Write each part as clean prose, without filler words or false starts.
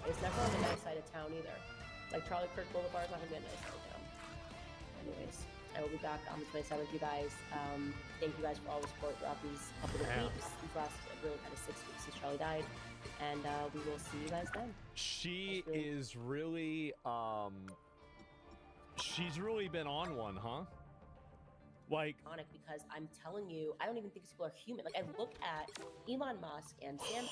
It's never on the nice side of town either. Like Charlie Kirk Boulevard is not gonna be a nice side of town. Anyways, I will be back on the 27th, you guys. Thank you guys for all the support throughout these couple of weeks, these last really kind of 6 weeks since Charlie died. And we will see you guys then. She is really, she's really been on one, huh? Like, because I'm telling you, I don't even think these people are human. Like, I look at Elon Musk and Sam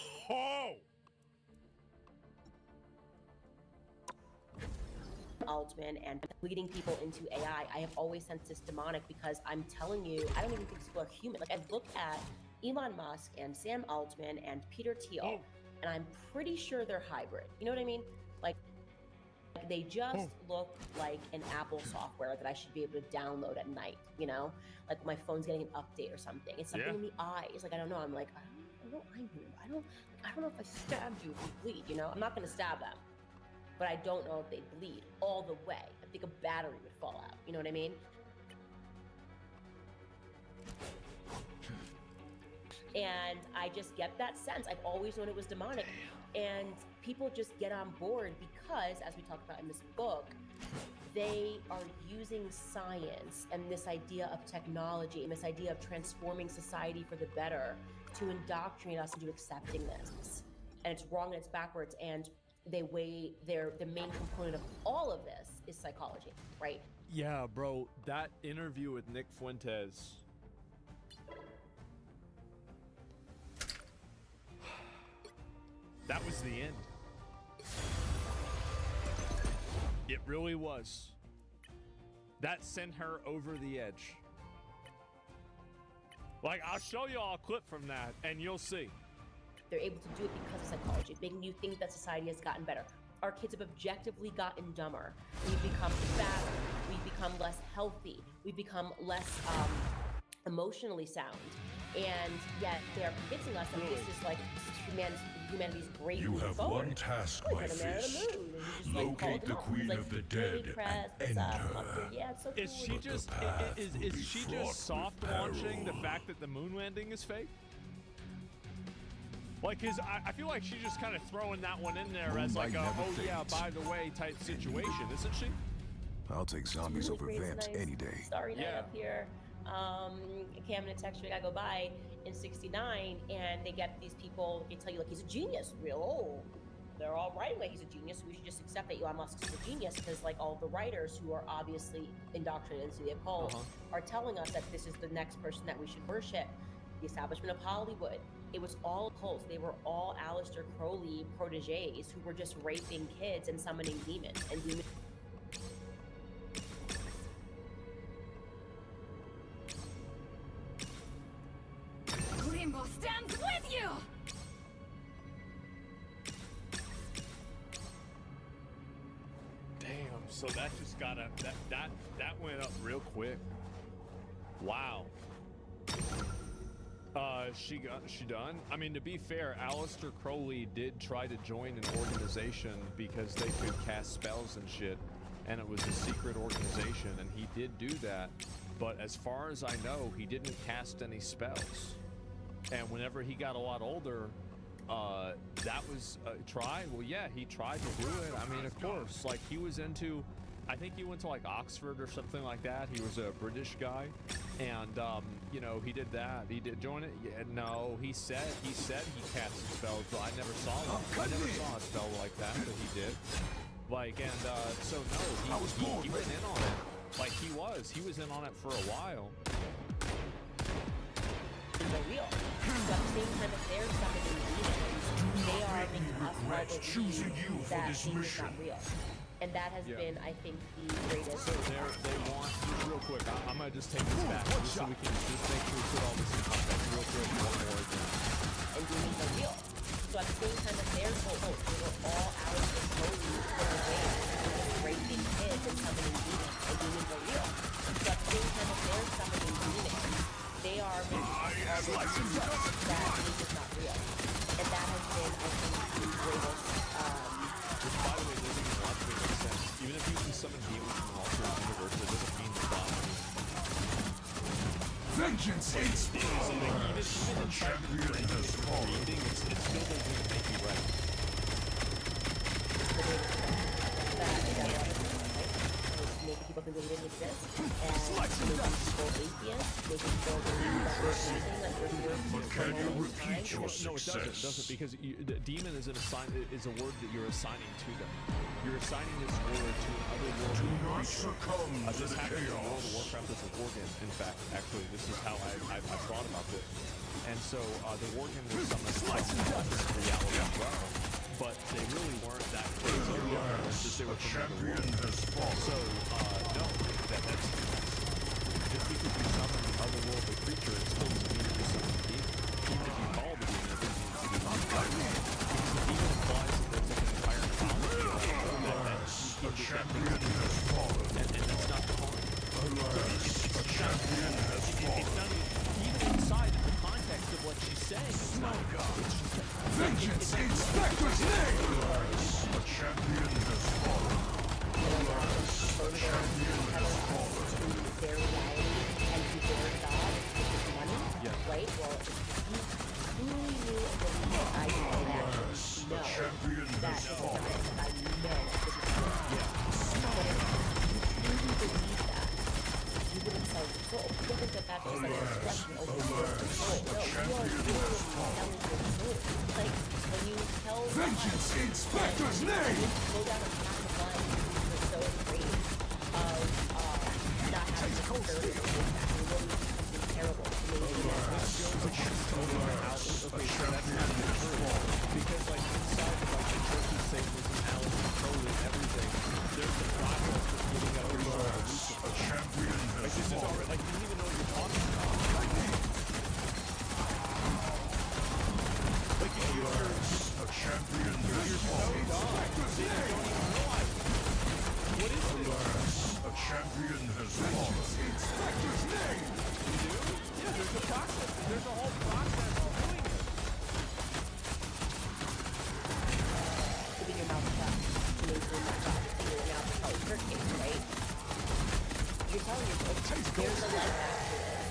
Altman and leading people into AI. I have always sensed this demonic because I'm telling you, I don't even think these people are human. Like, I look at Elon Musk and Sam Altman and Peter Thiel, and I'm pretty sure they're hybrid. You know what I mean? Like they just look like an Apple software that I should be able to download at night, you know? Like my phone's getting an update or something. It's something in the eyes. Like, I don't know. I'm like, I don't know if I stabbed you if you bleed, you know? I'm not gonna stab them, but I don't know if they bleed all the way. I think a battery would fall out. You know what I mean? And I just get that sense. I've always known it was demonic. And people just get on board because, as we talk about in this book, they are using science and this idea of technology and this idea of transforming society for the better to indoctrinate us into accepting this. And it's wrong and it's backwards. And the main component of all of this is psychology, right? yeah, bro, that interview with Nick Fuentes. That was the end. It really was. That sent her over the edge. Like, I'll show you all a clip from that, and you'll see. They're able to do it because of psychology, making you think that society has gotten better. Our kids have objectively gotten dumber. We've become fatter. We've become less healthy. We've become less emotionally sound. And yet they're convincing us that this is like humanity's great. You have one task, my fist. Locate the Queen of the Dead and end her. Yeah, it's so cool. Is she just is she just soft launching the fact that the moon landing is fake? Like, I feel like she's just kind of throwing that one in there as like a oh yeah, by the way type situation, isn't she? I'll take zombies over vamps any day. Starry night up here. Cam and a texture guy go by in 69 and they get these people, they tell you like he's a genius, they're all writing like he's a genius, so we should just accept that Elon Musk is a genius because like all the writers who are obviously indoctrinated into the occult are telling us that this is the next person that we should worship. The establishment of Hollywood, it was all cults. They were all Aleister Crowley proteges who were just raping kids and summoning demons and demons. Limbo stands with you! Damn, so that just got up, that went up real quick. Wow. She done? I mean, to be fair, Aleister Crowley did try to join an organization because they could cast spells and shit, and it was a secret organization, and he did do that. But as far as I know, he didn't cast any spells. And whenever he got a lot older, that was try. Well, yeah, he tried to do it. I mean, of course, like he was into. I think he went to like Oxford or something like that. He was a British guy, and you know, he did that. He did join it. Yeah, no, he said he casted spells, but I never saw one. I never saw a spell like that, but he did. Like, and so no, he went in on it. Like he was in on it for a while. They're real. But at the same time, if they're summoning demons, they are making us all believe that demons are not real. And that has been, I think, the greatest. So they want, just real quick, I'm going to just take this back just so we can just make sure we put all this in context real quick. One more again. And demons are real. So at the same time that they're told, they were all out of Crowley raping kids and summoning demons. And demons are real. So at the same time that they're summoning demons, they are making us believe that demons is not real. And that has been, I think, the greatest. Which, by the way, doesn't even logically make sense. Even if you can summon demons from an alternate universe, it doesn't mean it's God. Vengeance explodes! So like, even inside the brain of creating, it still doesn't make you right. them that he didn't exist, and making people atheists, making people believe that there's nothing, that you're here But for can a you moment in time. repeat your No, it doesn't. It doesn't because demon is is a word that you're assigning to them. You're assigning this word to another world. Do not succumb to This the happens in World of chaos. Warcraft as a Worgen. In fact, actually, this is how I've thought about this. And so the Worgen were summoned from this reality as well, but they really weren't that crazy or different. It's just they A were from another champion world. has fallen. So no, that's just because you summon otherworldly creature, it still doesn't mean you summon a demon. Even if you call the demon, it doesn't mean to be because the demon implies that there's like an entire mythology around it A champion has fallen. and that's not the point. A champion has fallen. It's not even inside of the context of what she's saying. It's not. It's just that Vengeance in Spectre's name! A champion has fallen. A champion has fallen. To their reality and to their God, which is money, Yeah. right? Well, if you truly knew and believed that I know that, A champion that has is a fallen. giant, that I know this is true. yeah. But if you truly believe that, you wouldn't sell your soul. People think that that's just like an expression of your soul. No, you are literally selling your soul. Like, when you tell Vengeance in Spectre's name! go down a path of life because you're so afraid of not having the security of it will lead to something terrible to me. Because like inside of like the church's Satanism, Alistair Crowley, and everything, there's the process of giving up your soul to Lucifer. A champion Like has this is fallen. already like you don't even know what you're talking about. Like A champion has fallen. what is this? A champion has fallen. You do? Yeah, there's a process. There's a whole process of doing this. Keeping your mouth shut to maintain that God. Keeping your mouth shut. Your case, right? You're telling yourself there's a life after this.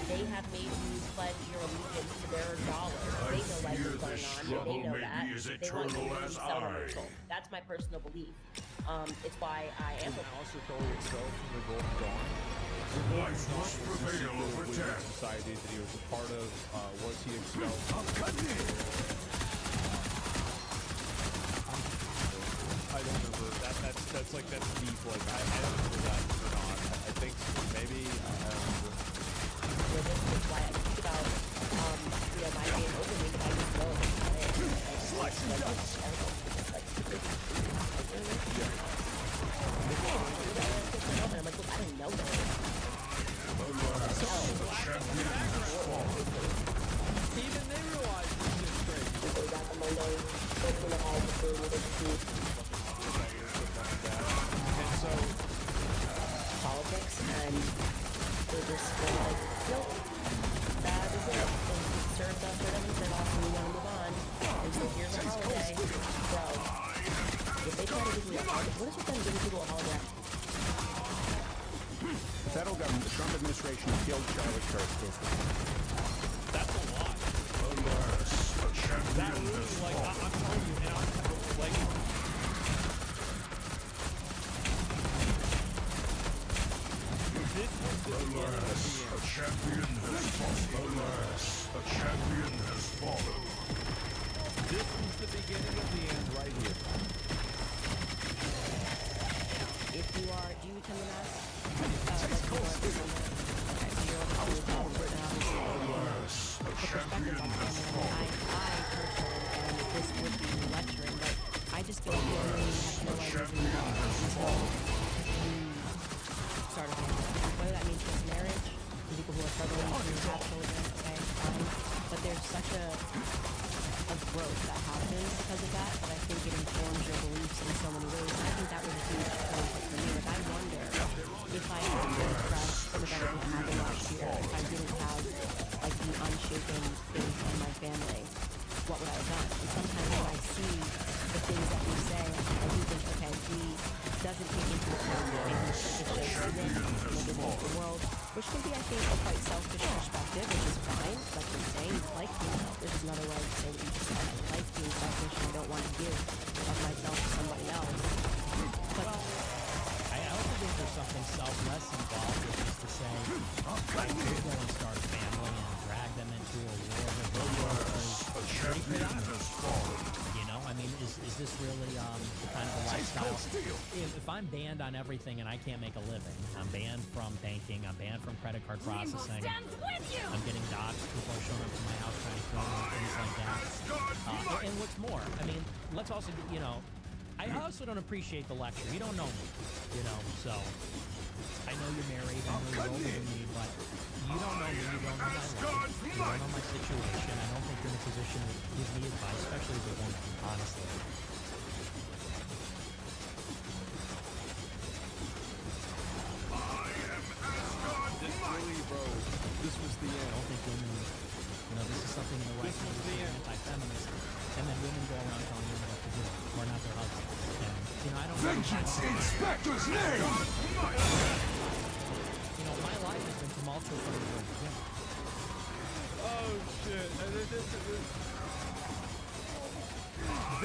They have made you pledge your allegiance to their dollar. They know life fear is going this on. struggle They know may that. be as They want eternal you to as sell I. their soul. That's my personal belief. It's why I am. Alistair Crowley expelled from the Golden Dawn. Life must prevail over Weird death. society that he was a part of. Was he expelled? I don't remember. That's like that's deep. Like I don't remember that or not. I think maybe I don't remember. This is why I think about, my name openly because I just know it's like, and I'm like, look, I didn't know that. Even they realize this is crazy. And so Politics, and they just go like, nope, that is it. And it served us, or doesn't serve us, and we want to move on. And so here's a holiday. Bro, if they try to give me a holiday, what is with them giving people a holiday? Federal government, the Trump administration killed Charlie Kirk. that's a lot. A champion That really, has like, fallen. I'm telling you, and I'm like, this was the beginning of the A end. champion has fallen. Alas, a champion has fallen. This is the beginning of the end right here. If you are, do you attend the mass? Okay, so you're a college person, obviously. A champion has I fallen. personally, and this would be lecturing, but I just feel like you really have no idea Champion has until you start a family. Whether that means just marriage, for people who are struggling to have children, okay, fine. But there's such a growth that happens because of that, but I think it informs your beliefs in so many ways. And I think that was a huge turning point for me. Like, I wonder if I had been depressed in the better what happened last year, if I didn't have, like, the unshaken faith in my family, what would I have done? And sometimes when I see the things that we say, I do think, okay, he doesn't take into account maybe the world, which can be, I think, a quite selfish perspective, which is fine. Like you're saying, you like being selfish. There's another way to say what you just said. I like being selfish and I don't want to give of myself to somebody else. But I also think there's something selfish is this really the kind of a lifestyle? If I'm banned on everything and I can't make a living, I'm banned from banking, I'm banned from credit card Rainbow processing, stands with you! I'm getting doxxed, people are showing up to my house trying to kill me, things like that. And what's more, I mean, let's also, you know, I also don't appreciate the lecture. You don't know me, you know, so I know you're married, I know you're older than me, but you don't know me, you don't know my life, you don't know my situation. I don't think you're in a position to give me advice, especially as a woman, honestly. This really, bro, this was the I end. don't think women, you know, this is something in the right This was way the end. anti-feminist, and then women go around telling women what to do, or not their husbands. And, you know, I don't Vengeance Inspector's name! You know, my life has been tumultuous from the very beginning. Oh shit!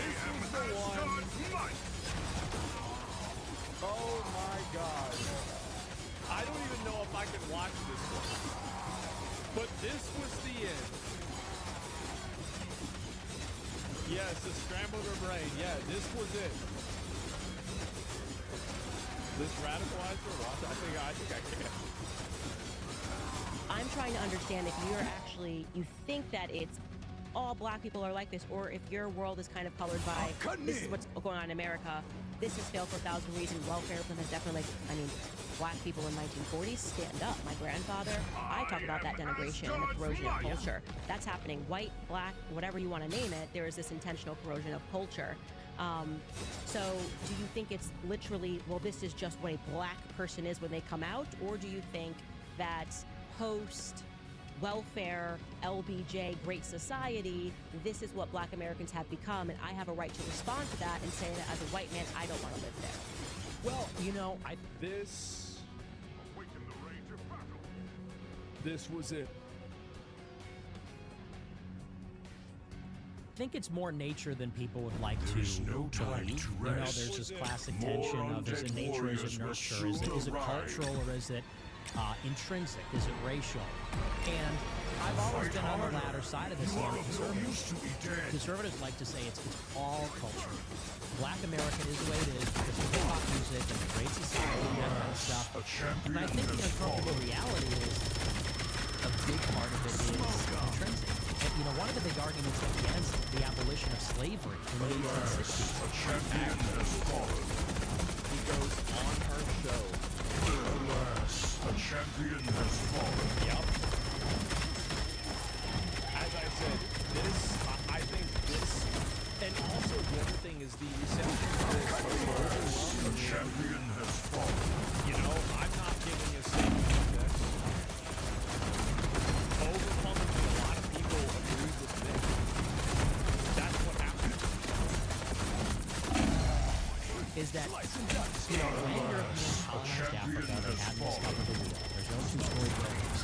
This was the one. Oh my god! I don't even know if I can watch this one. But this was the end. Yes, it scrambled her brain. Yeah, this was it. This radicalized her. Watch, I think I can. I'm trying to understand if you're actually, you think that it's all black people are like this, or if your world is kind of colored by this is what's going on in America. This has failed for 1,000 reasons. Welfare has definitely, I mean, black people in 1940s stand up. My grandfather, I talk about that denigration and the corrosion of culture. That's happening. White, black, whatever you want to name it, there is this intentional corrosion of culture. So do you think it's literally, well, this is just what a black person is when they come out, or do you think that post welfare, LBJ, Great Society, this is what black Americans have become, and I have a right to respond to that and say that as a white man, I don't want to live there? Well, you know, This was it. I think it's more nature than people would like to There's no time believe. to You know, rest. there's this classic More tension of is it undead nature, is warriors it must nurture, is it soon arrive. cultural, or is it intrinsic, is it racial? And I've always been on the latter side of this. You are I'm a of no conservative. use to be dead. Conservatives like to say it's all culture. Black America is the way it is because of hip-hop music and the Great Society and that kind of stuff. A champion And I think the has uncomfortable fallen. reality is a big part of it is intrinsic. And, you know, one of the big arguments against the abolition of slavery in the 1860s. A champion has fallen. He goes on her show. Alas, a champion has fallen. Yep. As I said, I think this, and also the other thing is the reception to this A champion has fallen. You know, I'm not giving a statement on this. Overwhelmingly, a lot of people agree with me. That's what happened. Is that, you know, when Europeans colonized Africa, they hadn't discovered the wheel. There's no two-story buildings.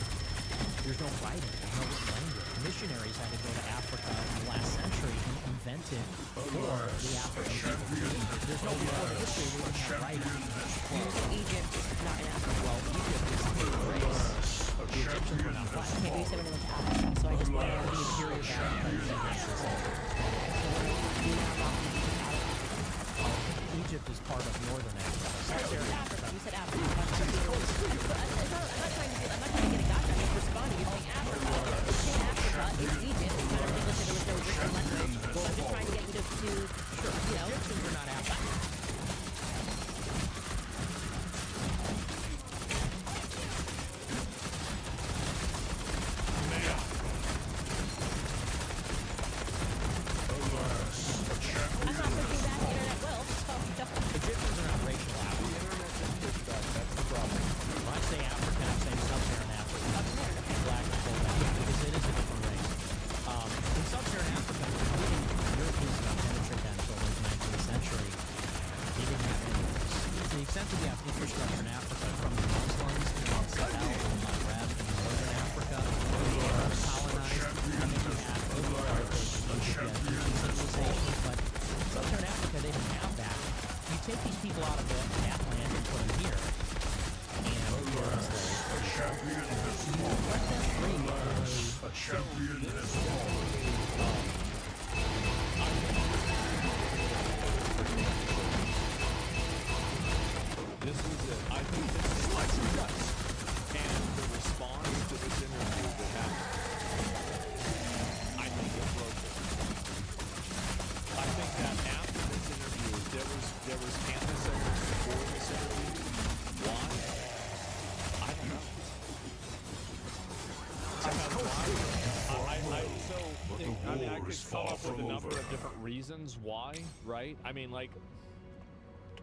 There's no writing. There's no written language. Missionaries had to go to Africa in the last century and invent it for the African people. There's no record of history. They didn't have writing. So Egypt is not in Africa. Well, Egypt is a big race. The Egyptians were not black. Okay, but you said when it went to Africa, so I just wanted to The interior of Africa is a racist. Egypt is part of northern Africa. Sub-Saharan Africa. You said Africa. I'm not trying to get a gotcha. I'm just responding. You're saying Africa. You're saying Africa is Egypt. It's kind of ridiculous that there was no written language. Well, I'm just trying to get you to you know. Egyptians are not African. I'm not pushing back. The internet will. So Egyptians are not racial Africans. That's the problem. When I say African, I'm saying Sub-Saharan Africa. Black people, because it is a different race. In Sub-Saharan Africa, including Europeans did not penetrate that until the 19th century. They didn't have any of this. To the extent that we have infrastructure in Africa from the Muslims, from Sahel, from Maghreb, from northern Africa, who were colonized, and then you had civilization, but Sub-Saharan Africa, they didn't have that. You take these people out of that land and put them here, and A champion has fallen. let them bring A champion has fallen. This is it. I think this is and the response to this interview that happened. I think it broke it. I think that after this interview, there was Candace Owens before this interview. Why? I don't know. I could come up with a number of different reasons why, right? I mean, like,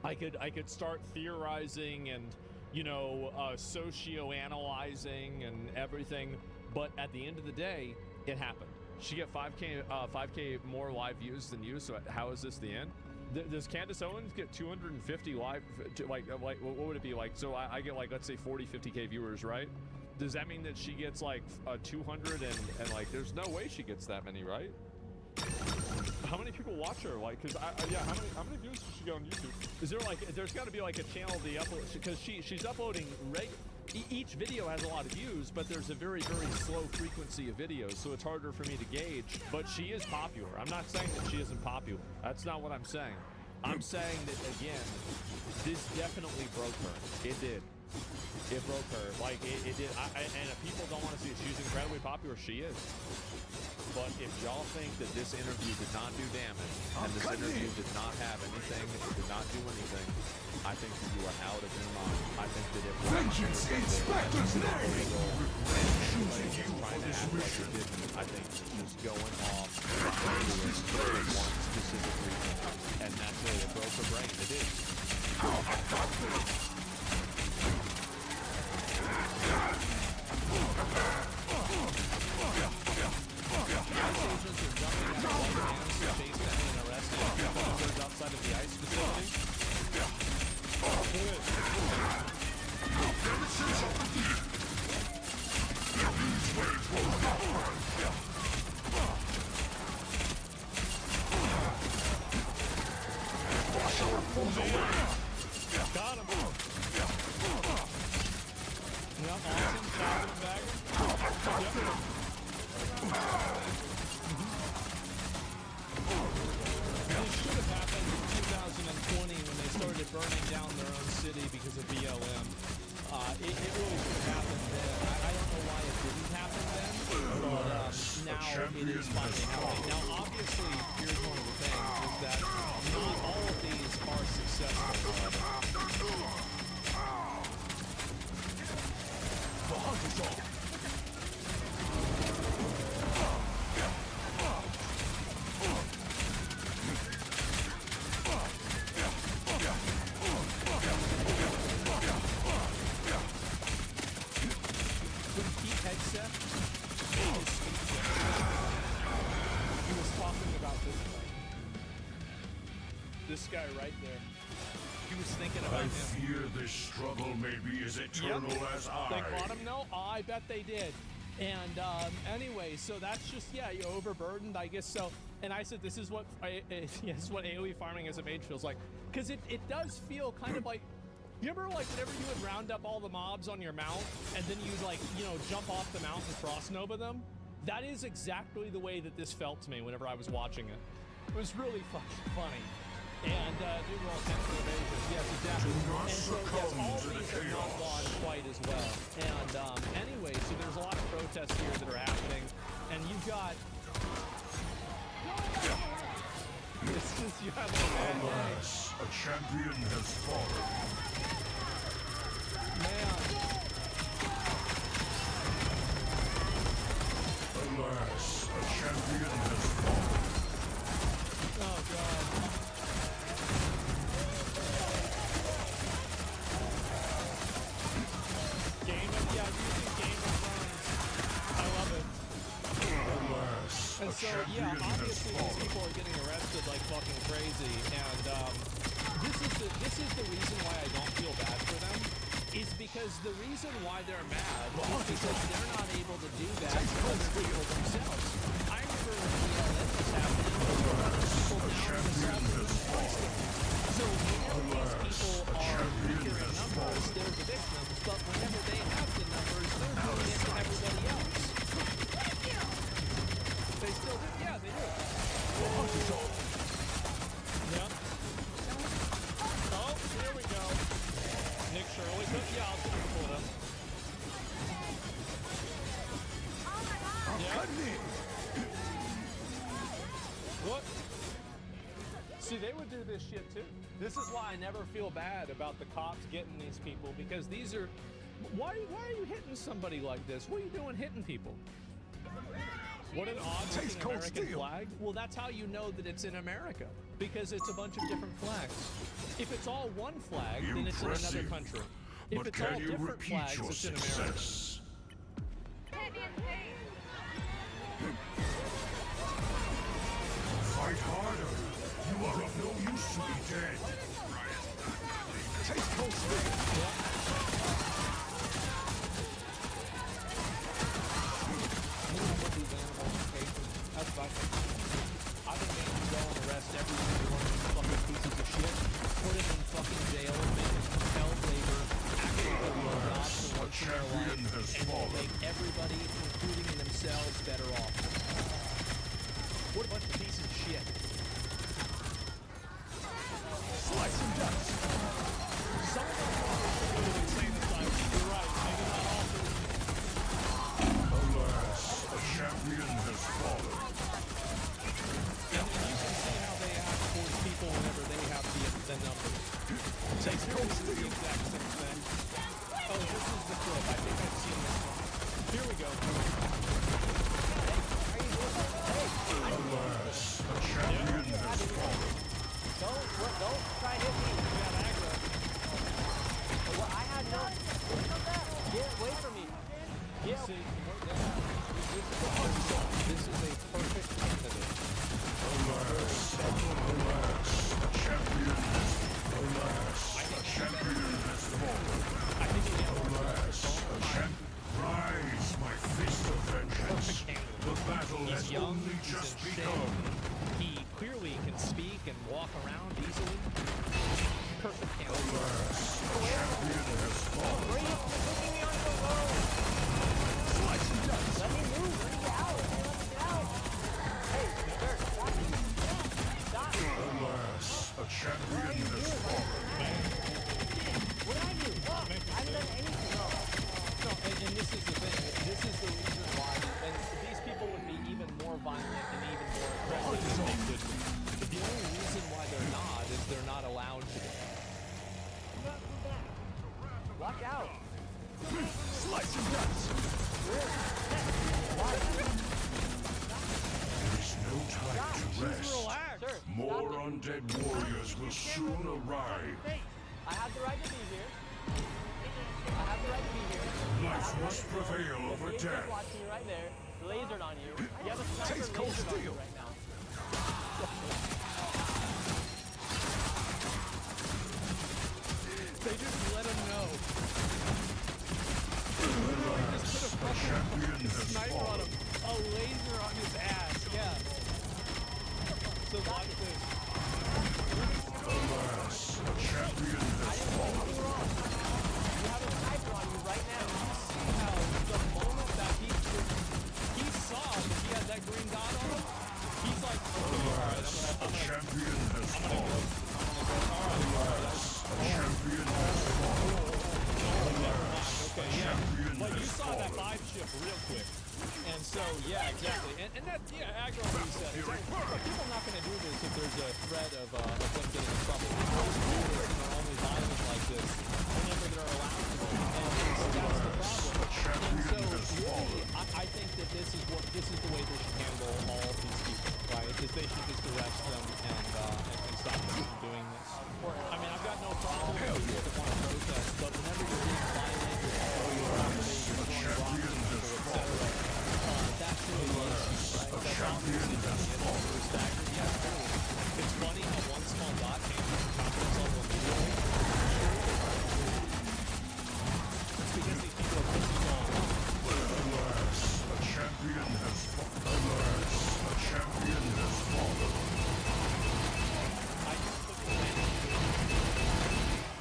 I could start theorizing and, you know, socio-analyzing and everything, but at the end of the day, it happened. She got 5K more live views than you, so how is this the end? Does Candace Owens get 250 live, like what would it be like? So I get like, let's say 40, 50K viewers, right? Does that mean that she gets like 200 and like, there's no way she gets that many, right? How many people watch her? Like, cause yeah, how many views does she get on YouTube? Is there like, there's got to be like a channel the upload, because she's uploading each video has a lot of views, but there's a very, very slow frequency of videos, so it's harder for me to gauge. But she is popular. I'm not saying that she isn't popular. That's not what I'm saying. I'm saying that, again, this definitely broke her. It did. It broke her. Like, it did. And if people don't want to see it, she's incredibly popular. She is. But if y'all think that this interview did not do damage, and this interview did not have anything, did not do anything, I think that you are out of your mind. I think that if Vengeance Inspector's name! choosing you for this mission, I think just going off for one specific reason, and that's it. It broke her brain. It is. Agents are jumping out of white vans to chase them and arrest them outside of the ICE facility. Got him. Yep, awesome. Chopping him back. Yep. This should have happened in 2020 when they started burning down their own city because of BLM. It really should have happened then. I don't know why it didn't happen then, but now it is finally happening. Now, obviously, here's one of the things, is that not all of these are successful. The hunt is on. This guy right there. He was thinking about I him. fear this struggle may be as eternal as I. They caught him? No? Oh, I bet they did. And anyway, so that's just, yeah, you're overburdened, I guess so. And I said, this is what this is what AoE farming as a mage feels like. Because it does feel kind of like, you remember like whenever you would round up all the mobs on your mount and then you'd like, you know, jump off the mount and cross nova them? That is exactly the way that this felt to me whenever I was watching it. It was really funny. And do roll 10 for evasion. Yes, exactly. And so, yes, all these have not gone quite as well. And anyway, so there's a lot of protests here that are happening. And you've got... It's just, you have a bad day. Alas, a champion has fallen. Man. Alas, a champion has fallen. Oh, God. And so, yeah, obviously these people are getting arrested like fucking crazy, and this is the reason why I don't feel bad for them, is because the reason why they're mad is because they're not able to do that to other people themselves. I remember when BLM was happening, there were other people down in the south that was arrested. So whenever these people are weaker in numbers, they're the victims, but whenever they have the numbers, they're doing it to everybody else. They still do? Yeah, they do. Yep. Oh, here we go. would do this shit too. This is why I never feel bad about the cops getting these people, because these are. Why are you hitting somebody like this? What are you doing hitting people? What an odd Tastes cold American steel. flag. Well, that's how you know that it's in America, because it's a bunch of different flags. If it's all one flag, then it's in another Impressive. country. If But it's all can you different repeat flags, your it's in America. success? Heavy and pain. Fight harder. You are of no use to me dead. Taste cold steel. That's fine. I've been making you go and arrest every single one of these fucking pieces of shit, put them in fucking jail, make them compel labor, actually go to jobs for once in their life, champion has and fallen. make everybody, including themselves, better off. What a bunch of pieces of shit. Slice and dust. Some of them are insane asylum. You're right, maybe not all. Alas, a champion has fallen. And you can see how they act towards people whenever they have the numbers. Takes cold the exact same thing. Oh, this is the clip. I think I've seen this one. Here we go. Alas, a champion has fallen. Don't try to hit me. We got aggro. Well, I had no. Get away from me. Get See, this is a perfect candidate. Alas, a champion has fallen. I think he Alas, a champion. Rise, my fist of vengeance. The battle He's has young, only he's just in shape. begun. He clearly can speak and walk around easily. Perfect candidate. Alas, a champion has fallen. Bring it. You're pushing me onto the road. Slice and dust. Let me move. Let me get out. Let me get out. Hey, sir, stop me. Stop. Alas, a champion has fallen. What did I do? I haven't done anything. No, and this is the thing. This is the reason why. And these people would be even more violent and even more aggressive if they could be. But the only reason why they're not is they're not allowed to be. Watch out. Slice and dust. There is no time to rest. Relax. Sir, More stop it. undead warriors will soon arrive. I have the right to be here. I have the right to be here. Life must prevail over The agent's death. watching you right there. Lasered on you. You have a sniper Takes cold lasered on you steel. right now. They just let him know. Just put a A champion has sniper on fallen. him. A laser on his ass. Yeah. So watch this. Alas, a champion has fallen. You have a sniper on you right now. See how the moment that he saw that he had that green dot on him, he's like, okay, all right, A champion has fallen. Alas, a champion has fallen. okay, yeah. Champion But you has saw that fallen. vibe shift real quick. And so, yeah, exactly. And that, yeah, aggro what he said. It's like, look, people are not going to do this if there's a threat of them getting in trouble. People always do this and are only violent like this whenever they're allowed to be. And that's the problem. And so, really, I think that this is the way they should handle all of these people, right? Is they should just arrest them and stop them from doing this. I mean, I've got no problem with people that want to protest, but whenever you're being violent, you're throwing your property, you're throwing rocks at people, etc., that's really the issue, right? That's obviously the issue. We're staggered, yeah, totally. It's funny how one small dot changes the confidence level immediately. It's because these people are pussies all along. Alas, a champion has fallen. Alas, a champion has fallen.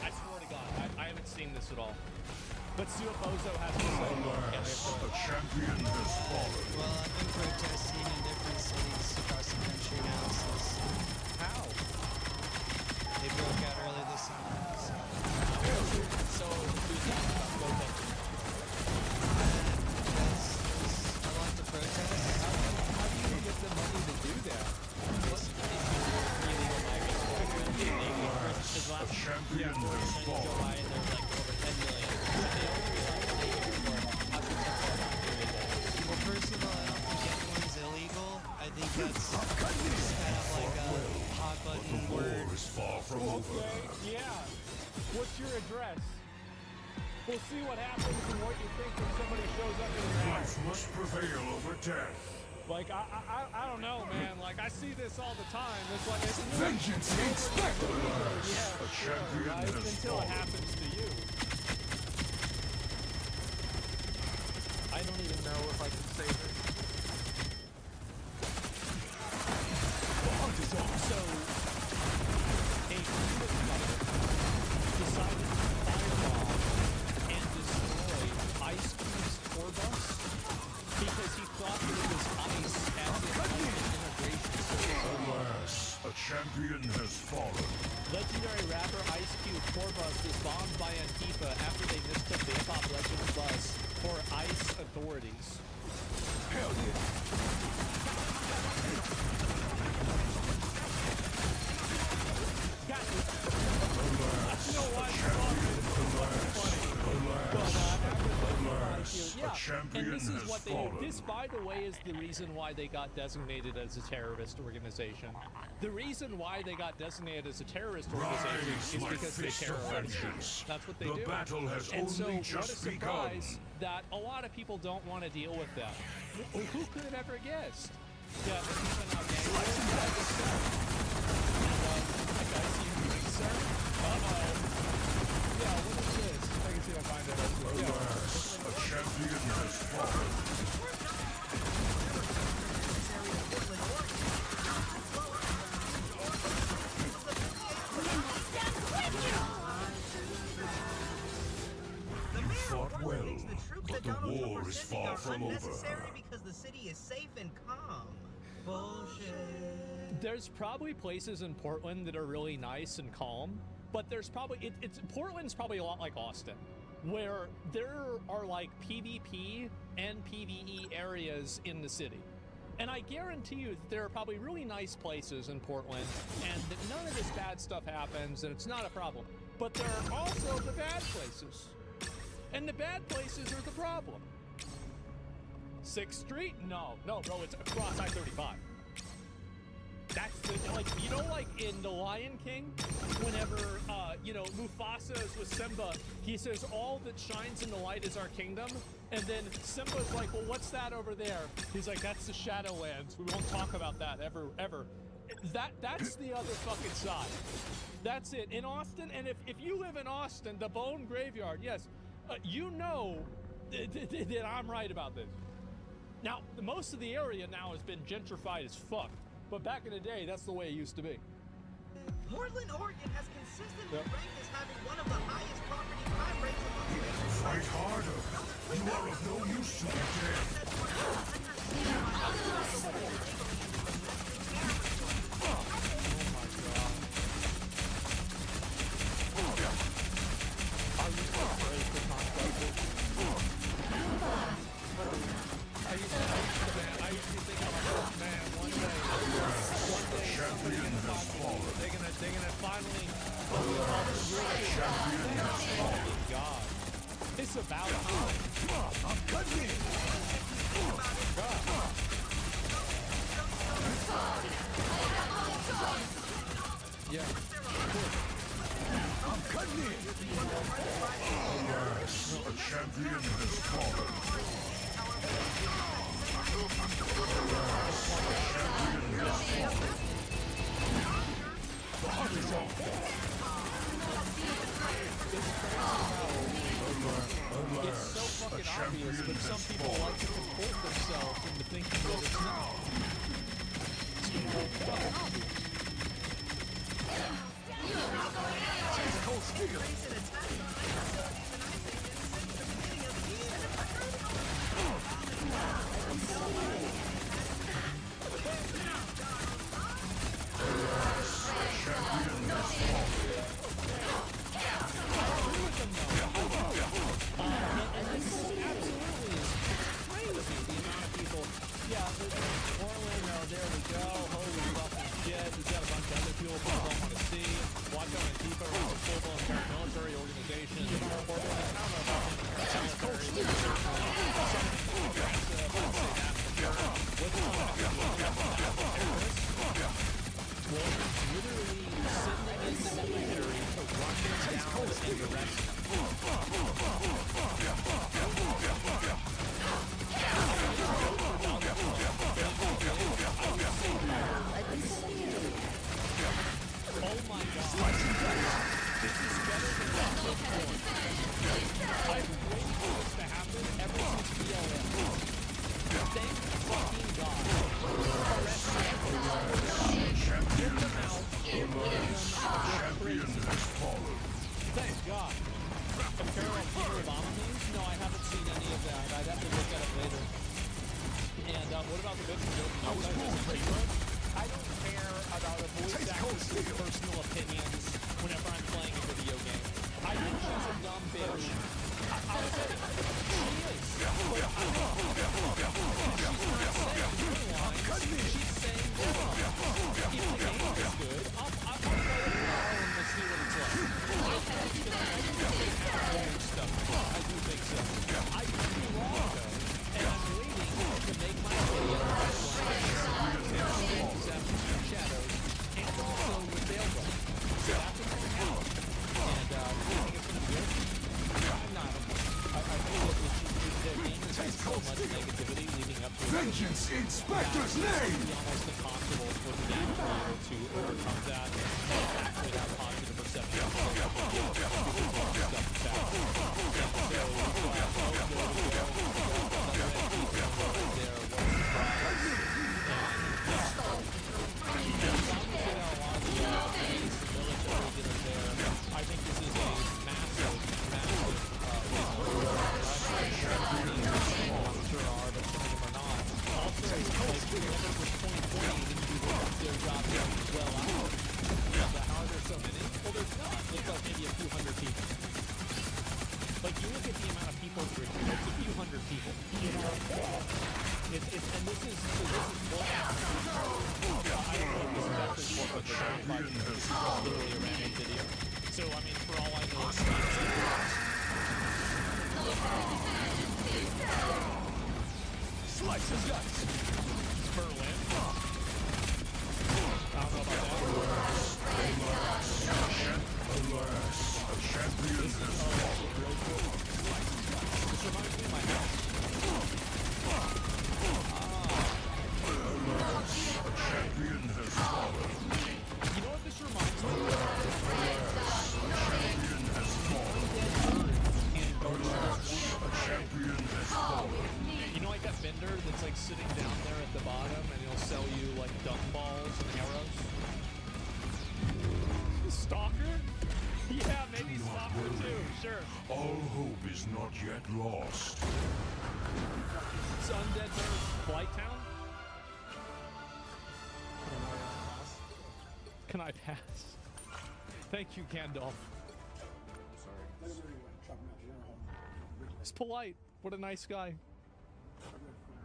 I swear to God, I haven't seen this at all. But Suabozo has to say, Alas, a champion has fallen. Well, I've been protesting in different cities across the country now since how? they broke out early this summer. So, who's that about protesting? I want to protest. How do you get the money to do that? Basically, if you illegal migrants. champion has Go fallen. by and there's like over 10 million. But they only realized the day before how successful that period was. Well, first of all, I don't think anyone's illegal. I think that's just kind of like a hot button word. War is far from over. Okay, yeah. What's your address? We'll see what happens and what you think when somebody shows up in your house. Life must prevail over death. Like, I don't know, man. Like, I see this all the time. It's like, it's Vengeance hates spectators. yeah, A champion right? has Until it fallen. happens to you. I don't even know if I can say this. So, a group of people decided to fireball and destroy Ice Cube's tour bus because he thought that it was ice as in like an integration system. Alas, a champion has fallen. Legendary rapper Ice Cube tour bus was bombed by Antifa after they mistook the hip hop legends bus for ICE authorities. Hell yeah. And this is what they do. This, by the way, is the reason why they got designated as a terrorist organization. The reason why they got designated as a terrorist organization is because they terrorize. That's what they do. The battle has And so, only what a just begun. surprise that a lot of people don't want to deal with that. Who could have ever guessed? Yeah, the people now gangbangers like this stuff. And, I guys see you doing, sir? Yeah, what is this? I can see if I find it. Alas, a champion has fallen. You fought well, but the war is far from over. Because the city is safe and calm. Bullshit. There's probably places in Portland that are really nice and calm, but there's probably Portland's probably a lot like Austin, where there are like PvP and PvE areas in the city. And I guarantee you that there are probably really nice places in Portland and that none of this bad stuff happens and it's not a problem. But there are also the bad places. And the bad places are the problem. 6th Street? No, bro, it's across I-35. That's the, like, you know, like in The Lion King, whenever, Mufasa is with Simba, he says, all that shines in the light is our kingdom. And then Simba's like, well, what's that over there? He's like, that's the Shadowlands. We won't talk about that ever. That's the other fucking side. That's it. In Austin, and if you live in Austin, the Bone Graveyard, yes, you know that I'm right about this. Now, most of the area now has been gentrified as fuck. But back in the day, that's the way it used to be. Portland, Oregon has consistently ranked as having one of the highest property crime rates among states. Fight harder. You are of no use to the dead. They're gonna finally God. It's about time. I'm cutting it. Yeah. I'm cutting it. Alas, a champion has fallen. It's so fucking obvious, but some people like to comport themselves into thinking that it's not. It's fucking obvious. There we go. Holy fucking shit. We've got a bunch of other people don't want to see. Watch out Antifa was a full-blown paramilitary organization. I don't know about paramilitary. Well, literally sending in the military to run them down and arrest them. Oh my God. This is better than that. I've been waiting for this to happen ever since BLM. Thank fucking God. Get them out. Get rid of them. Champion has fallen. Thank God. Compare like Peter Obama memes? No, I haven't seen any of that. I'd have to look at it later. And what about the video? I don't care about a voice actress's personal opinions whenever I'm playing a video game. I think she's a dumb bitch. I'll say it. She is. But she's not saying good lines. She's saying good lines. If the game is good, I'll play it tomorrow and we'll see what it's like. I do think so. I could be wrong though, and I'm waiting to make my video shadows and also with Veilguard. So that's what's going to happen. And do you think it's going to be good? I'm not. I feel that the game has so much negativity leading up to it. Vengeance in Spectre's name! It's almost impossible for the game to be able to overcome that and actually have positive perception of I think this is a massive, massive I'm sure are, but some of them are not. Also, like, whoever was 2020 didn't do their job well out. But how are there so many? Well, there's not. There's like maybe a few hundred people. Like, you look at the amount of people that are here, it's a few hundred people. You know? And this is what I don't know if this is actually more than 5 minutes. Literally a random video. So, I mean, for all I know, it's Slice his guts! Berlin. I don't know about that. Alas, a champion has fallen. This reminds me of my house. Alas, a champion has fallen. You know what this reminds me of? Alas, a champion has fallen. Alas, a champion has fallen. You know, like that vendor that's like sitting down there at the bottom and he'll sell you like dung balls and arrows? Stalker? Yeah, maybe Stalker too, sure. All hope is not yet lost. It's Undead Bears Blighttown? Can I pass? Thank you, Gandalf. It's polite. What a nice guy.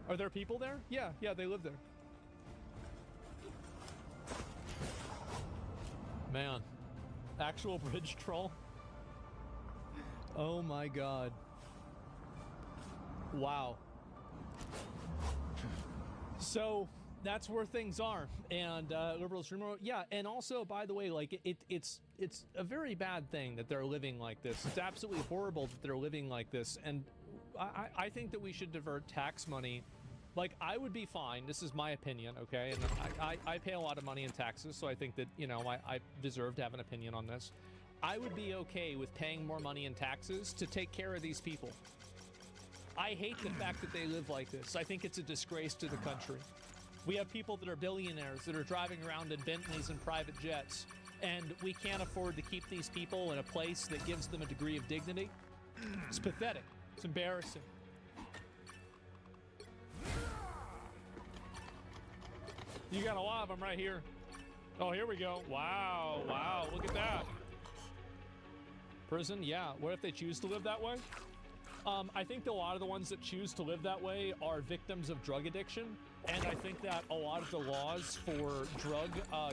Are there people there? Yeah, they live there. Man. Actual bridge troll? Oh my god. Wow. So that's where things are, and liberal streamer, yeah. And also, by the way, like it's a very bad thing that they're living like this. It's absolutely horrible that they're living like this, and I think that we should divert tax money. Like, I would be fine. This is my opinion, okay? And I pay a lot of money in taxes, so I think that, you know, I deserve to have an opinion on this. I would be okay with paying more money in taxes to take care of these people. I hate the fact that they live like this. I think it's a disgrace to the country. We have people that are billionaires that are driving around in Bentleys and private jets, and we can't afford to keep these people in a place that gives them a degree of dignity. It's pathetic. It's embarrassing. You got a lot of them right here. Oh, here we go. Wow, wow, look at that. Prison, yeah. What if they choose to live that way? I think that a lot of the ones that choose to live that way are victims of drug addiction, and I think that a lot of the laws for drug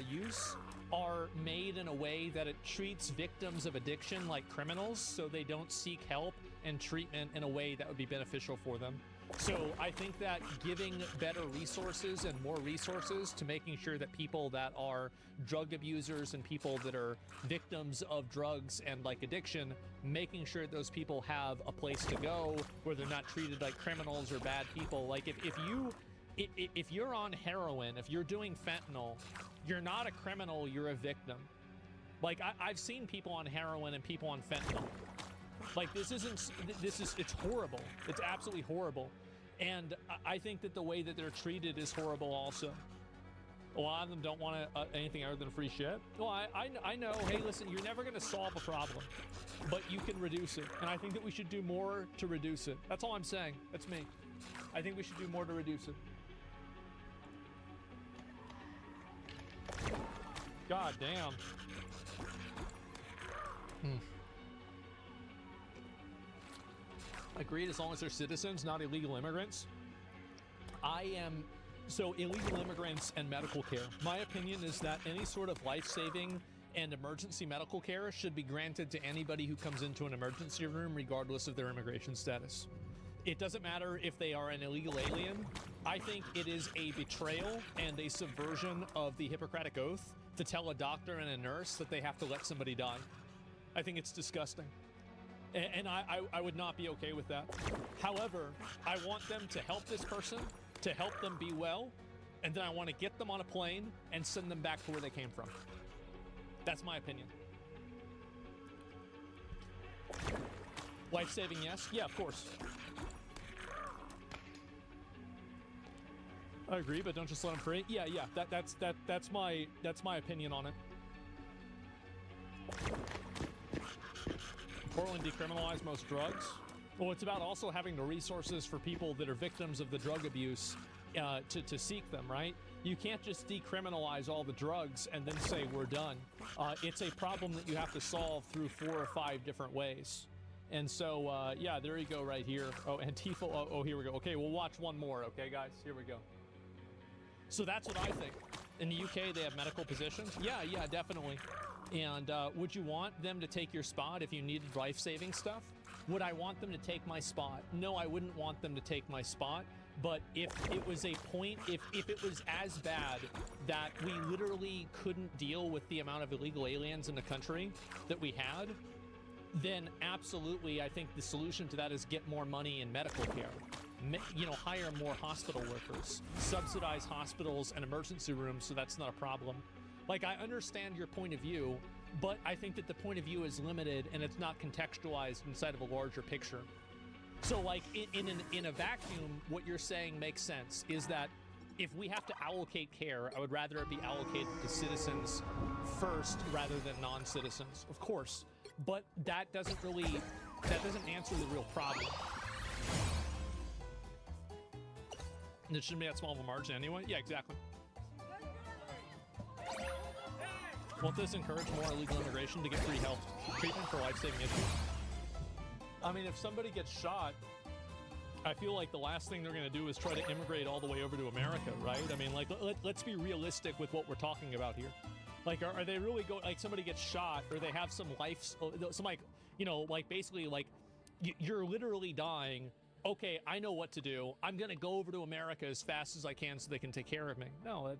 use are made in a way that it treats victims of addiction like criminals, so they don't seek help and treatment in a way that would be beneficial for them. So I think that giving better resources and more resources to making sure that people that are drug abusers and people that are victims of drugs and like addiction, making sure those people have a place to go where they're not treated like criminals or bad people. Like if you're on heroin, if you're doing fentanyl, you're not a criminal, you're a victim. Like I've seen people on heroin and people on fentanyl. Like it's horrible. It's absolutely horrible. And I think that the way that they're treated is horrible also. A lot of them don't want anything other than free shit. Well, I know, hey, listen, you're never gonna solve a problem, but you can reduce it. And I think that we should do more to reduce it. That's all I'm saying. That's me. I think we should do more to reduce it. God damn. Agreed, as long as they're citizens, not illegal immigrants. So illegal immigrants and medical care. My opinion is that any sort of life-saving and emergency medical care should be granted to anybody who comes into an emergency room, regardless of their immigration status. It doesn't matter if they are an illegal alien. I think it is a betrayal and a subversion of the Hippocratic Oath to tell a doctor and a nurse that they have to let somebody die. I think it's disgusting. And I would not be okay with that. However, I want them to help this person, to help them be well, and then I want to get them on a plane and send them back to where they came from. That's my opinion. Life-saving, yes? Yeah, of course. I agree, but don't just let them free. Yeah, that's my opinion on it. Portland decriminalize most drugs. Well, it's about also having the resources for people that are victims of the drug abuse to seek them, right? You can't just decriminalize all the drugs and then say we're done. It's a problem that you have to solve through 4 or 5 different ways. And so, yeah, there you go right here. Oh, Antifa, oh, here we go. Okay, we'll watch one more, okay, guys? Here we go. So that's what I think. In the UK, they have medical positions. Yeah, definitely. And would you want them to take your spot if you needed life-saving stuff? Would I want them to take my spot? No, I wouldn't want them to take my spot. But if it was a point, if it was as bad that we literally couldn't deal with the amount of illegal aliens in the country that we had, then absolutely, I think the solution to that is get more money in medical care. You know, hire more hospital workers, subsidize hospitals and emergency rooms so that's not a problem. Like, I understand your point of view, but I think that the point of view is limited and it's not contextualized inside of a larger picture. So, like, in a vacuum, what you're saying makes sense, is that if we have to allocate care, I would rather it be allocated to citizens first rather than non-citizens, of course. But that doesn't answer the real problem. And it shouldn't be that small of a margin anyway. Yeah, exactly. Won't this encourage more illegal immigration to get free health treatment for life-saving issues? I mean, if somebody gets shot, I feel like the last thing they're going to do is try to immigrate all the way over to America, right? I mean, like, let's be realistic with what we're talking about here. Like, are they really going, like, somebody gets shot or they have some like, you know, like, basically, like, you're literally dying. Okay, I know what to do. I'm going to go over to America as fast as I can so they can take care of me. No,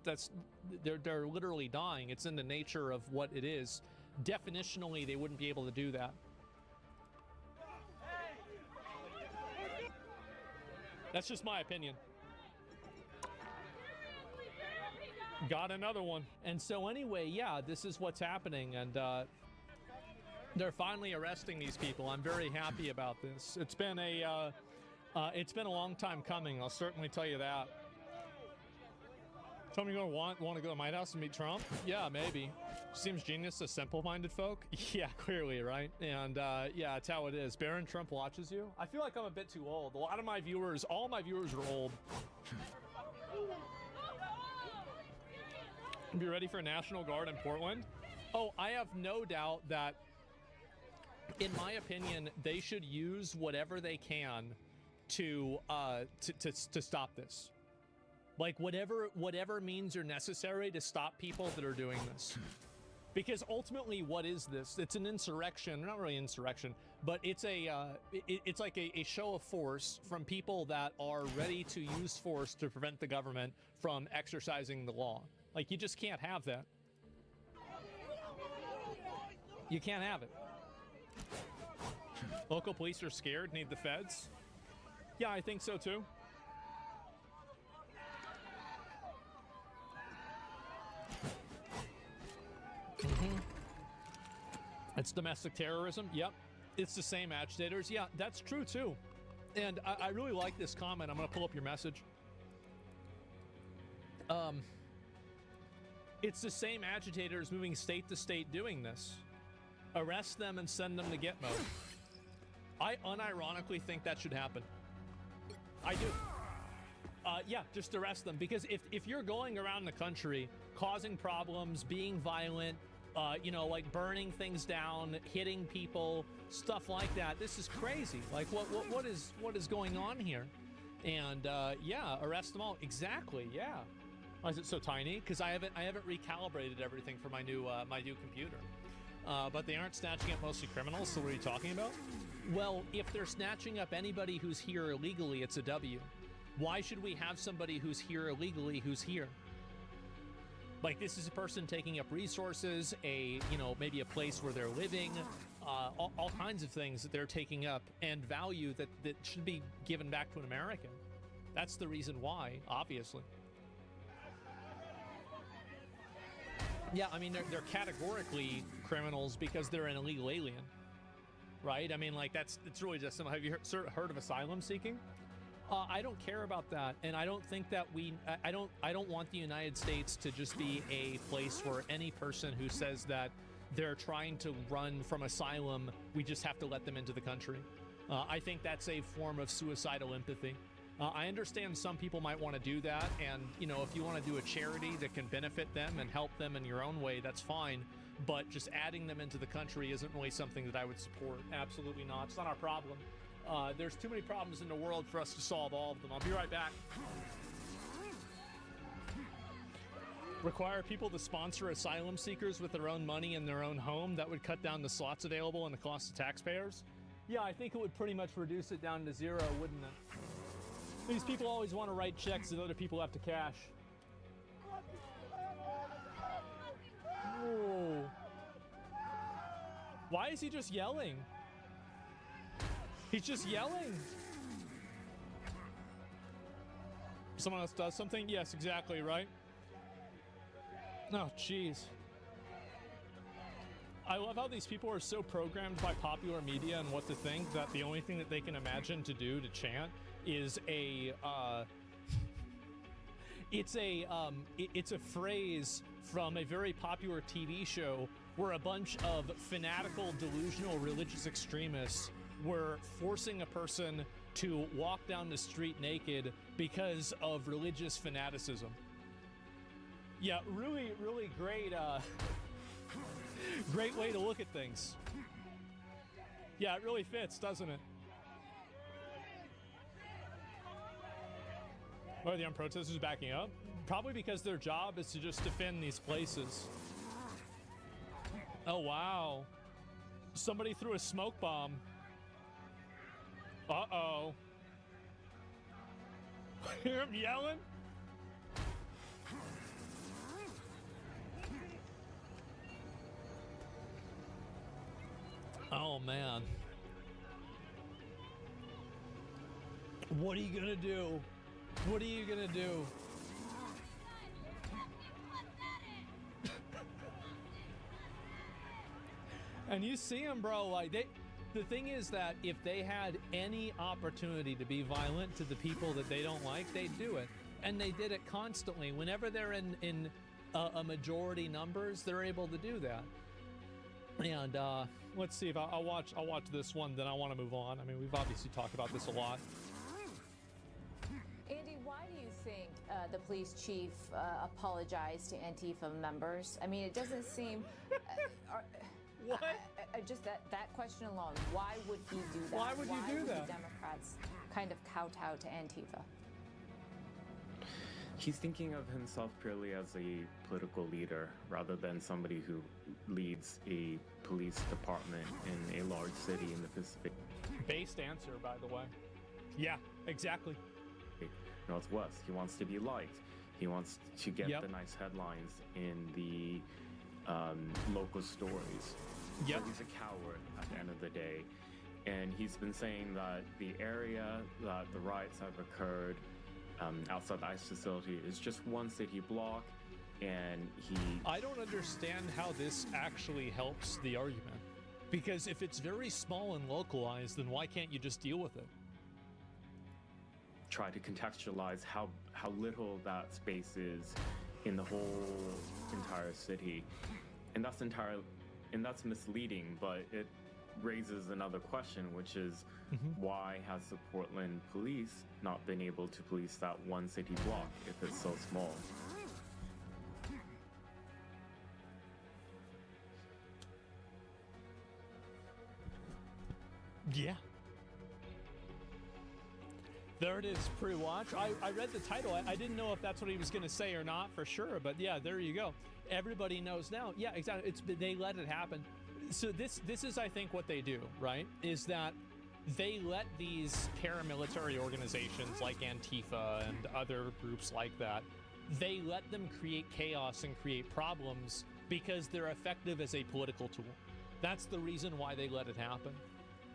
they're literally dying. It's in the nature of what it is. Definitionally, they wouldn't be able to do that. That's just my opinion. Got another one. And so anyway, yeah, this is what's happening. And they're finally arresting these people. I'm very happy about this. It's been a long time coming. I'll certainly tell you that. Tell me you're gonna want to go to my house and meet Trump? Yeah, maybe. Seems genius to simple-minded folk. Yeah, clearly, right? And yeah, that's how it is. Baron Trump watches you. I feel like I'm a bit too old. A lot of my viewers, all my viewers are old. Be ready for National Guard in Portland? Oh, I have no doubt that, in my opinion, they should use whatever they can to stop this. Like, whatever means are necessary to stop people that are doing this. Because ultimately, what is this? It's an insurrection, not really insurrection, but it's it's like a show of force from people that are ready to use force to prevent the government from exercising the law. Like, you just can't have that. You can't have it. Local police are scared, need the feds. Yeah, I think so too. It's domestic terrorism. Yep. It's the same agitators. Yeah, that's true too. And I really like this comment. I'm going to pull up your message. It's the same agitators moving state to state doing this. Arrest them and send them to Gitmo. I unironically think that should happen. I do. Yeah, just arrest them. Because if you're going around the country causing problems, being violent, you know, like burning things down, hitting people, stuff like that, this is crazy. Like, what is going on here? And yeah, arrest them all. Exactly. Yeah. Why is it so tiny? Because I haven't recalibrated everything for my new computer. But they aren't snatching up mostly criminals. So what are you talking about? Well, if they're snatching up anybody who's here illegally, it's a W. Why should we have somebody who's here illegally who's here? Like, this is a person taking up resources, you know, maybe a place where they're living, all kinds of things that they're taking up, and value that should be given back to an American. That's the reason why, obviously. Yeah, I mean, they're categorically criminals because they're an illegal alien, right? I mean, like, it's really just some. Have you heard of asylum seeking? I don't care about that, and I don't think that I don't want the United States to just be a place where any person who says that they're trying to run from asylum, we just have to let them into the country. I think that's a form of suicidal empathy. I understand some people might want to do that, and, you know, if you want to do a charity that can benefit them and help them in your own way, that's fine. But just adding them into the country isn't really something that I would support. Absolutely not. It's not our problem. There's too many problems in the world for us to solve all of them. I'll be right back. Require people to sponsor asylum seekers with their own money in their own home. That would cut down the slots available and the cost to taxpayers. Yeah, I think it would pretty much reduce it down to zero, wouldn't it? These people always want to write checks that other people have to cash. Whoa. Why is he just yelling? He's just yelling. Someone else does something? Yes, exactly, right? Oh, jeez. I love how these people are so programmed by popular media and what to think that the only thing that they can imagine to do to chant is it's a phrase from a very popular TV show where a bunch of fanatical, delusional religious extremists were forcing a person to walk down the street naked because of religious fanaticism. Yeah, really, really great, great way to look at things. Yeah, it really fits, doesn't it? Why are the armed protesters backing up? Probably because their job is to just defend these places. Oh, wow. Somebody threw a smoke bomb. Uh-oh. Hear him yelling? Oh, man. What are you gonna do? What are you gonna do? And you see them, bro, like the thing is that if they had any opportunity to be violent to the people that they don't like, they'd do it. And they did it constantly. Whenever they're in a majority numbers, they're able to do that. And let's see if I'll watch this one, then I want to move on. I mean, we've obviously talked about this a lot. Andy, why do you think the police chief apologized to Antifa members? I mean, it doesn't seem... What? Just that question alone. Why would he do that? Why would you do that? The Democrats kind of kowtow to Antifa? He's thinking of himself purely as a political leader rather than somebody who leads a police department in a large city in the Pacific Based answer, by the way. Yeah, exactly. Northwest. He wants to be liked. He wants to get the nice headlines in the local stories. Yep. So he's a coward at the end of the day. And he's been saying that the area that the riots have occurred outside the ICE facility is just one city block, and I don't understand how this actually helps the argument. Because if it's very small and localized, then why can't you just deal with it? try to contextualize how little that space is in the whole entire city. And that's misleading, but it raises another question, which is why has the Portland police not been able to police that one city block if it's so small? Yeah. There it is, pre-watch. I read the title. I didn't know if that's what he was going to say or not for sure, but yeah, there you go. Everybody knows now. Yeah, exactly. They let it happen. So this is, I think, what they do, right? Is that they let these paramilitary organizations like Antifa and other groups like that, they let them create chaos and create problems because they're effective as a political tool. That's the reason why they let it happen.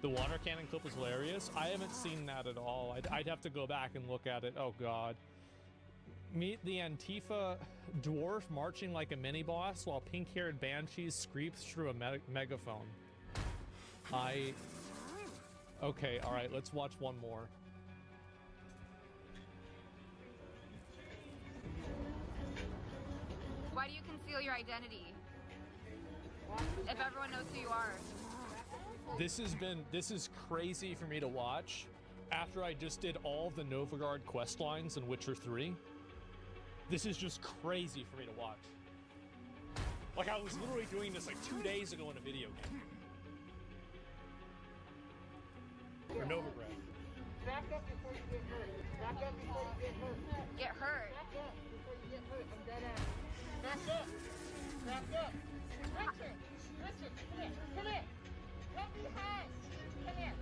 The water cannon clip was hilarious. I haven't seen that at all. I'd have to go back and look at it. Oh, God. Meet the Antifa dwarf marching like a mini-boss while pink-haired banshee screams through a megaphone. Okay, all right, let's watch one more. Why do you conceal your identity? If everyone knows who you are. This is crazy for me to watch after I just did all the Novagard quest lines in Witcher 3. This is just crazy for me to watch. Like, I was literally doing this like 2 days ago in a video game. For Novigrad. Back up before you get hurt. Back up before you get hurt. Get hurt? Back up before you get hurt. I'm dead ass. Back up. Back up. Richard. Richard, come here. Come here. Come behind. Come here.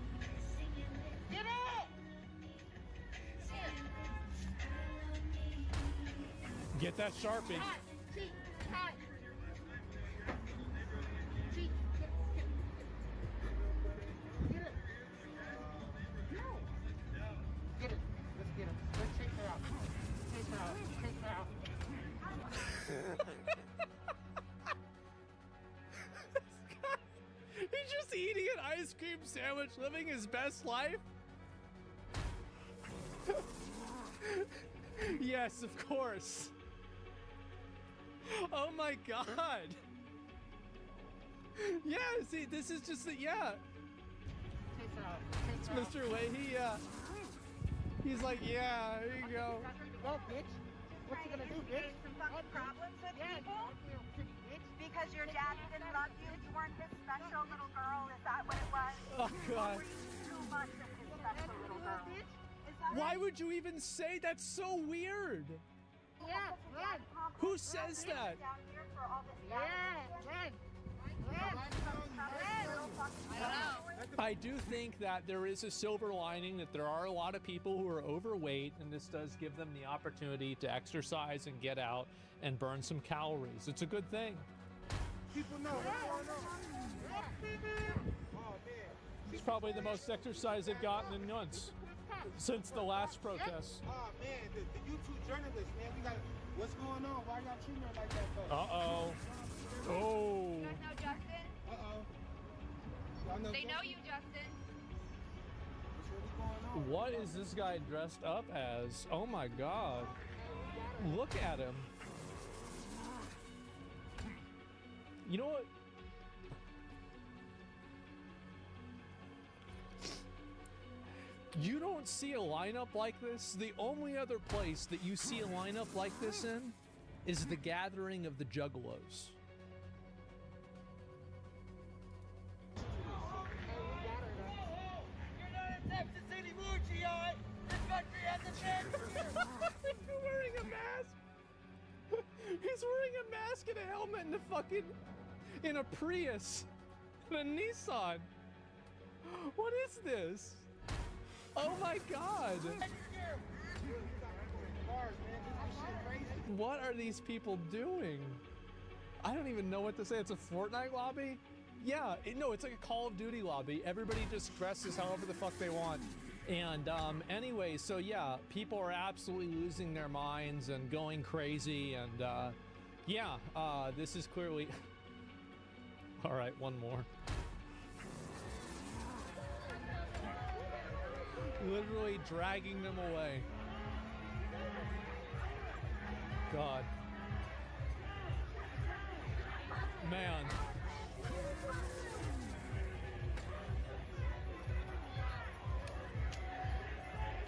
Get up. Here. Get that Sharpie. Hot. Cheek. Hot. Cheek. Get it. No. Get it. Let's get him. Let's chase her out. Chase her out. Chase her out. He's just eating an ice cream sandwich, living his best life. Yes, of course. Oh my God. Yeah, see, this is just yeah. Chase her out. It's Chase her out. Mr. Leahy, he's like, yeah, there you go. Go, bitch. What you gonna do, bitch? Some fucking problems with people? Bitch. Because your daddy didn't love you? You weren't his special little girl? Is that what it was? Oh, God. Or were you too much of his special little girl? Is that Why would you even say that's so weird? Yeah, run. Who says that? Down here for all this Run. I do think that there is a silver lining, that there are a lot of people who are overweight, and this does give them the opportunity to exercise and get out and burn some calories. It's a good thing. People know what's going on. Oh, man. It's probably the most exercise they've gotten in months since the last protest. Oh, man. The YouTube journalists, man. We got what's going on? Why y'all treating her like that, though? Uh-oh. Oh. You guys know Justin? Uh-oh. Y'all know They Justin? know you, Justin. What's really going on? What is this guy dressed up as? Oh my God. Look at him. You know what? You don't see a lineup like this. The only other place that you see a lineup like this in is the Gathering of the Juggalos. Texas City Moochie, y'all. This country has a chance. You're wearing a mask. He's wearing a mask and a helmet and in a Prius, in a Nissan. What is this? Oh my God. What are these people doing? I don't even know what to say. It's a Fortnite lobby? Yeah, no, it's like a Call of Duty lobby. Everybody just dresses however the fuck they want. And anyway, so yeah, people are absolutely losing their minds and going crazy. And yeah, this is clearly... All right, one more. Literally dragging them away. God. Man.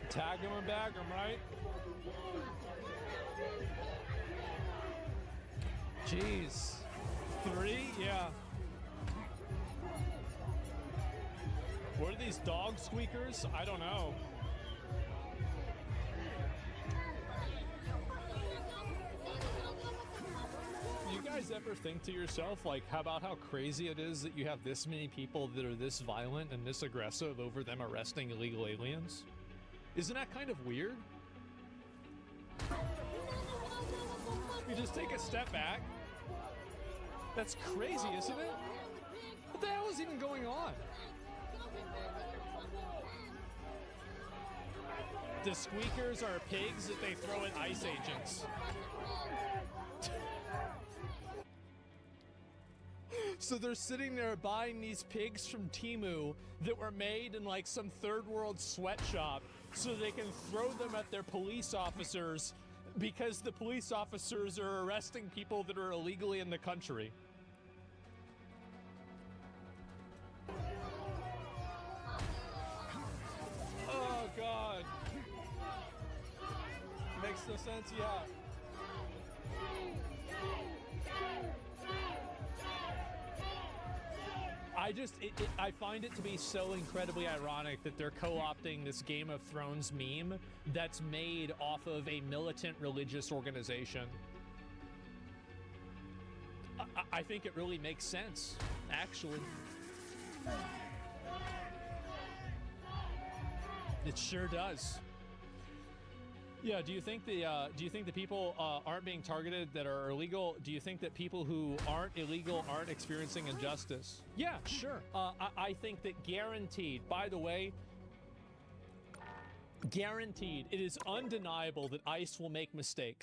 Tag him and bag him, right? Jeez. 3? Yeah. What are these dog squeakers? I don't know. You guys ever think to yourself, like, how about how crazy it is that you have this many people that are this violent and this aggressive over them arresting illegal aliens? Isn't that kind of weird? You just take a step back. That's crazy, isn't it? What the hell is even going on? The squeakers are pigs that they throw at ICE agents. So they're sitting there buying these pigs from Temu that were made in like some third world sweatshop so they can throw them at their police officers because the police officers are arresting people that are illegally in the country. Oh God. Makes no sense, yeah. I find it to be so incredibly ironic that they're co-opting this Game of Thrones meme that's made off of a militant religious organization. I think it really makes sense, actually. It sure does. Yeah, do you think the people aren't being targeted that are illegal? Do you think that people who aren't illegal aren't experiencing injustice? Yeah, sure. I think that guaranteed, by the way, guaranteed, it is undeniable that ICE will make mistakes.